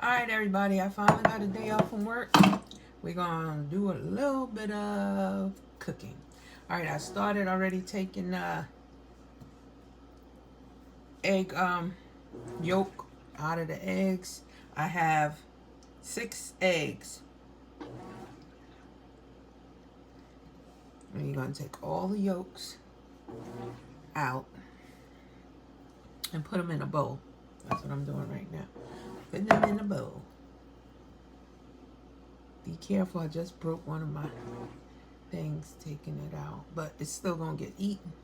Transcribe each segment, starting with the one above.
Alright everybody, I finally got a day off from work. We're gonna do a little bit of cooking. Alright, I started already taking egg yolk out of the eggs. I have 6 eggs. And you're gonna take all the yolks out and put them in a bowl. That's what I'm doing right now. Putting them in a bowl. Be careful, I just broke one of my things taking it out, but it's still gonna get eaten.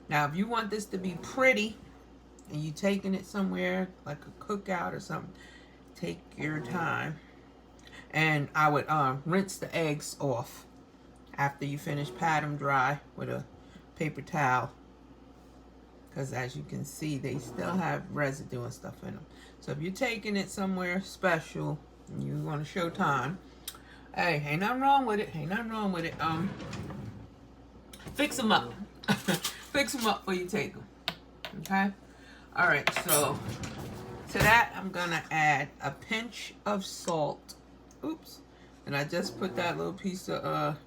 Now if you want this to be pretty and you taking it somewhere like a cookout or something, take your time. And I would rinse the eggs off after you finish. Pat them dry with a paper towel, because as you can see they still have residue and stuff in them. So if you're taking it somewhere special and you want to show time, hey, ain't nothing wrong with it. Ain't nothing wrong with it. Fix them up. Fix them up before you take them. Okay? Alright, so to that I'm going to add a pinch of salt. Oops. And I just put that little piece of,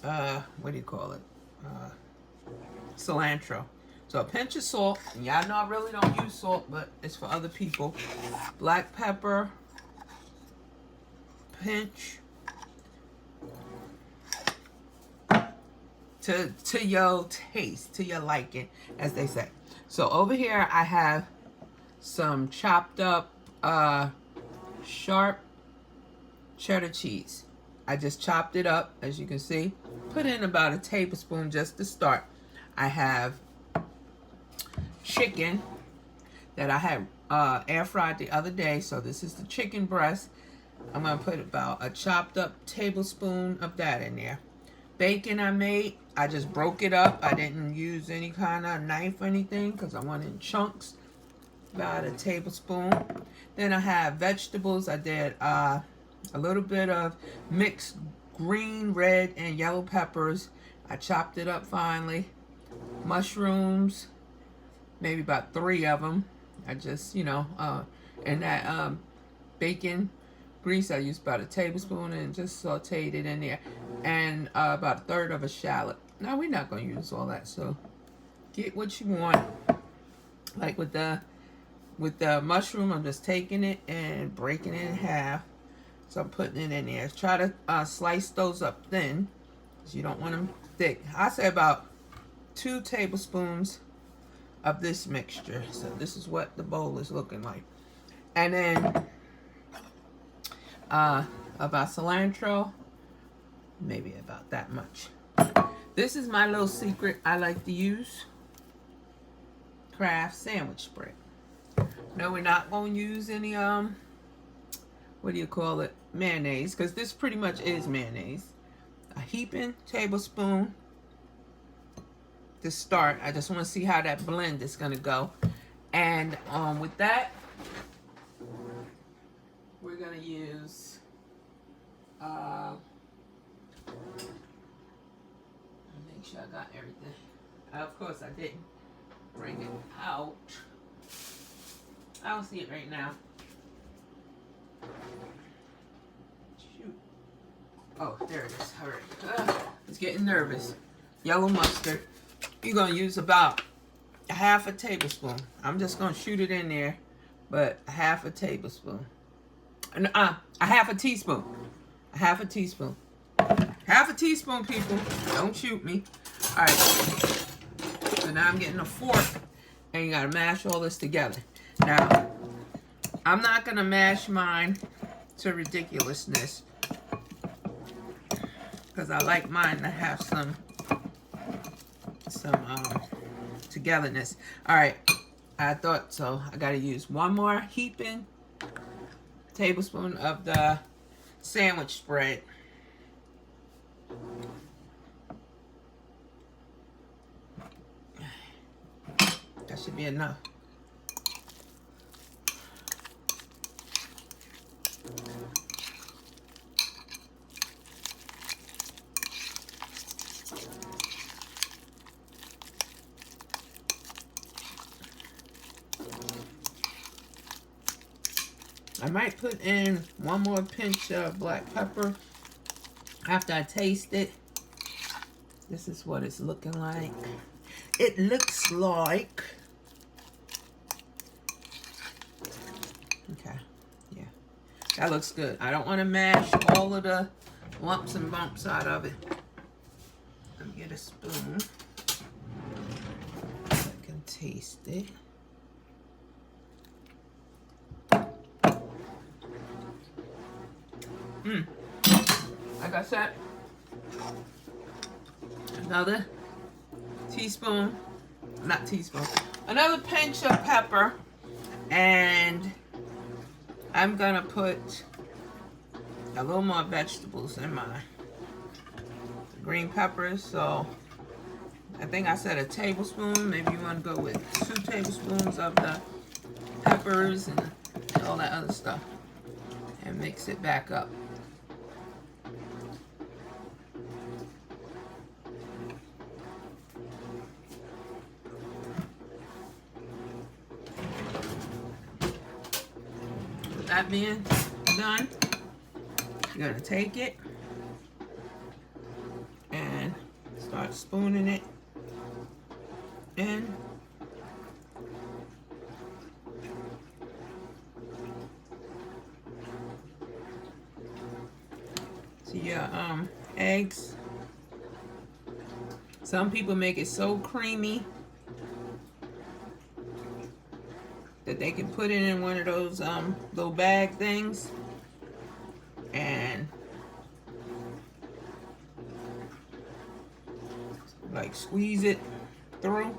what do you call it? Cilantro. So a pinch of salt. Y'all know I really don't use salt, but it's for other people. Black pepper. Pinch. To your taste, to your liking, as they say. So over here I have some chopped up sharp cheddar cheese. I just chopped it up, as you can see. Put in about a tablespoon just to start. I have chicken that I had air fried the other day. So this is the chicken breast. I'm going to put about a chopped up tablespoon of that in there. Bacon I made. I just broke it up. I didn't use any kind of knife or anything because I want it in chunks. About a tablespoon. Then I have vegetables. I did a little bit of mixed green, red, and yellow peppers. I chopped it up finely. Mushrooms, maybe about 3 of them. I just, and that bacon grease, I used about a tablespoon and just sauteed it in there. And about 1/3 of a shallot. Now, we're not going to use all that, so get what you want. Like with the mushroom, I'm just taking it and breaking it in half. So I'm putting it in there. Try to slice those up thin, because you don't want them thick. I say about 2 tablespoons of this mixture. So this is what the bowl is looking like. And then about cilantro, maybe about that much. This is my little secret I like to use. Kraft sandwich spread. No, we're not going to use any what do you call it, mayonnaise, because this pretty much is mayonnaise. A heaping tablespoon to start. I just want to see how that blend is going to go. And with that, we're going to use make sure I got everything. Of course I didn't bring it out. I don't see it right now. Shoot. Oh, there it is. All right. It's getting nervous. Yellow mustard. You're going to use about a 1/2 tablespoon. I'm just going to shoot it in there, but a 1/2 tablespoon. And a 1/2 teaspoon. A 1/2 teaspoon. 1/2 teaspoon, people. Don't shoot me. All right. So now I'm getting a fork, and you got to mash all this together. Now, I'm not going to mash mine to ridiculousness, because I like mine to have some togetherness. All right, I thought so. I got to use 1 more heaping tablespoon of the sandwich spread. That should be enough. I might put in one more pinch of black pepper after I taste it. This is what it's looking like. It looks like, okay, yeah, that looks good. I don't want to mash all of the lumps and bumps out of it. Let me get a spoon so I can taste it. Like I said, another teaspoon, not teaspoon, another pinch of pepper, and I'm gonna put a little more vegetables in my green peppers. So I think I said a tablespoon. Maybe you want to go with 2 tablespoons of the peppers and all that other stuff, and mix it back up. That being done, you're gonna take it and start spooning it in. To your eggs. Some people make it so creamy that they can put it in one of those little bag things and like squeeze it through.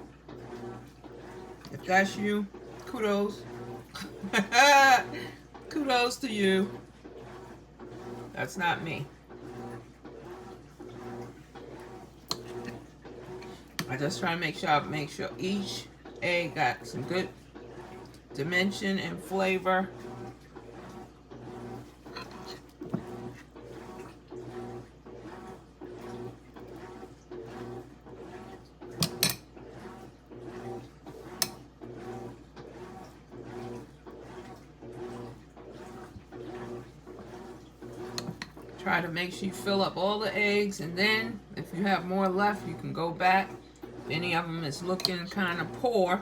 If that's you, kudos. Kudos to you. That's not me. I just try to make sure each egg got some good dimension and flavor. Try to make sure you fill up all the eggs, and then if you have more left, you can go back. If any of them is looking kind of poor,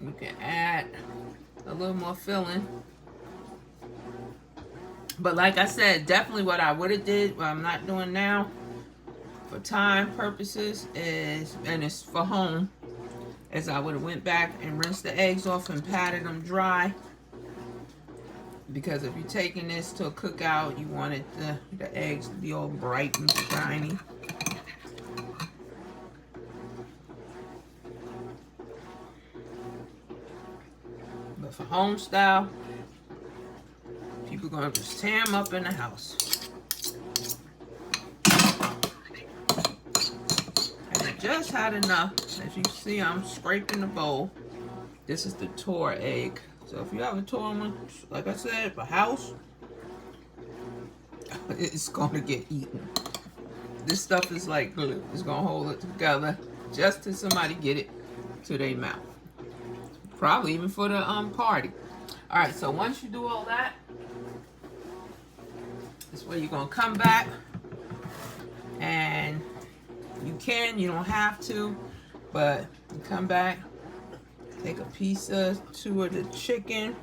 you can add a little more filling. But like I said, definitely what I would have did, what I'm not doing now for time purposes is, and it's for home, is I would have went back and rinsed the eggs off and patted them dry. Because if you're taking this to a cookout, you want it the eggs to be all bright and shiny. But for home style, people are going to just tear them up in the house. And I just had enough. As you see, I'm scraping the bowl. This is the tour egg. So if you have a tour one, like I said, for house, it's going to get eaten. This stuff is like glue. It's going to hold it together just till somebody get it to their mouth. Probably even for the party. All right, so once you do all that, this way you're going to come back, and you don't have to, but you come back, take a piece or 2 of the chicken,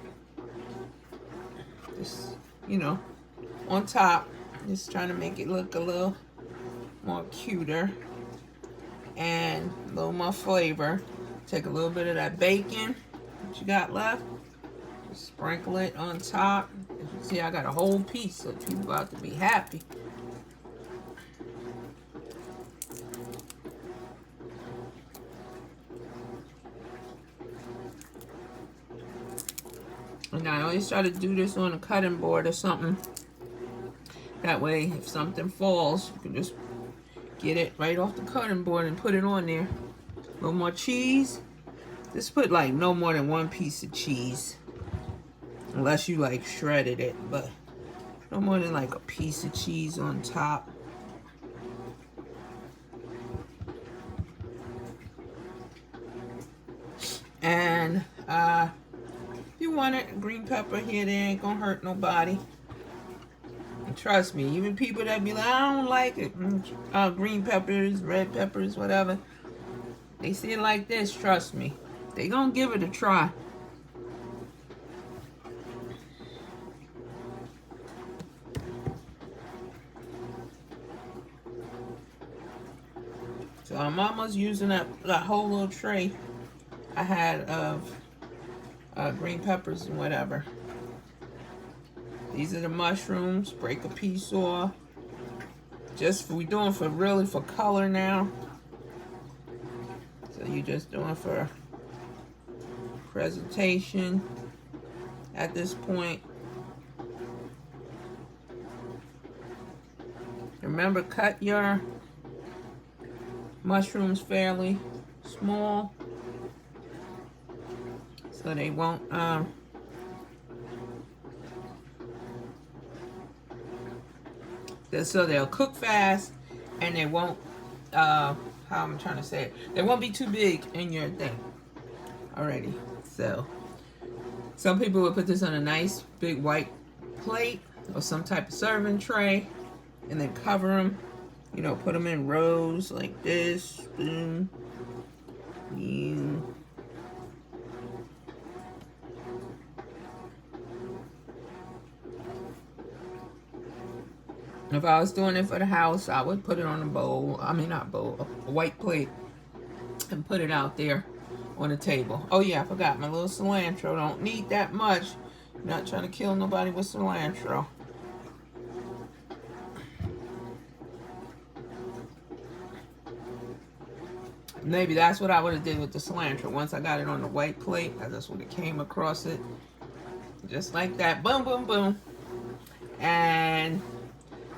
just, on top, just trying to make it look a little more cuter and a little more flavor. Take a little bit of that bacon that you got left, just sprinkle it on top. As you can see, I got a whole piece, so people about to be happy. And I always try to do this on a cutting board or something. That way, if something falls, you can just get it right off the cutting board and put it on there. A little more cheese. Just put like no more than 1 piece of cheese. Unless you like shredded it, but no more than like a piece of cheese on top. And if you you want it, green pepper here, they ain't gonna hurt nobody. And trust me, even people that be like, I don't like it, green peppers, red peppers, whatever, they see it like this, trust me, they gonna give it a try. So I'm almost using that whole little tray I had of green peppers and whatever. These are the mushrooms. Break a piece off. We doing for really for color now. So you just doing for presentation at this point. Remember, cut your mushrooms fairly small so they won't so they'll cook fast and they won't how I'm trying to say it, they won't be too big in your thing already. So some people will put this on a nice big white plate or some type of serving tray and then cover them. You know, put them in rows like this. Spoon. If I was doing it for the house, I would put it on a bowl. I mean, not bowl, a white plate, and put it out there on the table. Oh yeah, I forgot my little cilantro. Don't need that much. I'm not trying to kill nobody with cilantro. Maybe that's what I would have did with the cilantro. Once I got it on the white plate, I just would have came across it. Just like that. Boom, boom, boom. And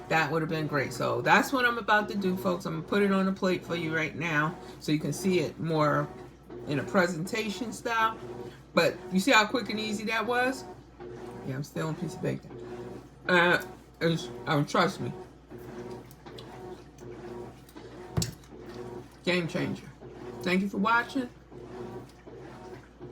that would have been great. So that's what I'm about to do, folks. I'm going to put it on the plate for you right now so you can see it more in a presentation style. But you see how quick and easy that was? Yeah, I'm still on a piece of bacon. Trust me. Game changer. Thank you for watching.